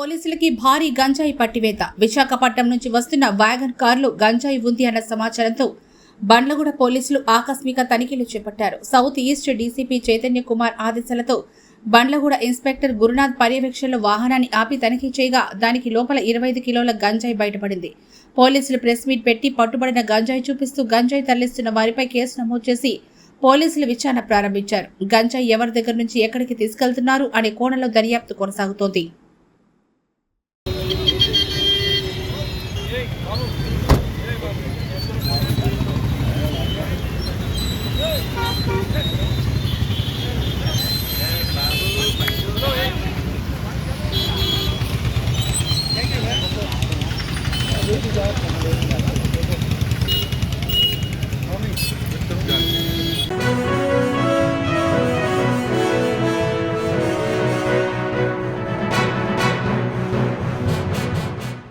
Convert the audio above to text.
పోలీసులకి భారీ గంజాయి పట్టివేత. విశాఖపట్నం నుంచి వస్తున్న వ్యాగన్ కారులో గంజాయి ఉంది అన్న సమాచారంతో బండ్లగూడ పోలీసులు ఆకస్మిక తనిఖీలు చేపట్టారు. South east DCP Chaitanya Kumar ఆదేశాలతో బండ్లగూడ ఇన్స్పెక్టర్ గురునాథ్ పర్యవేక్షణలో వాహనాన్ని ఆపి తనిఖీ చేయగా దానికి లోపల 25 కిలోల గంజాయి బయటపడింది. పోలీసులు ప్రెస్ మీట్ పెట్టి పట్టుబడిన గంజాయి చూపిస్తూ గంజాయి తరలిస్తున్న వారిపై కేసు నమోదు చేసి పోలీసులు విచారణ ప్రారంభించారు. గంజాయి ఎవరి దగ్గర నుంచి ఎక్కడికి తీసుకెళ్తున్నారు అనే కోణంలో దర్యాప్తు కొనసాగుతోంది.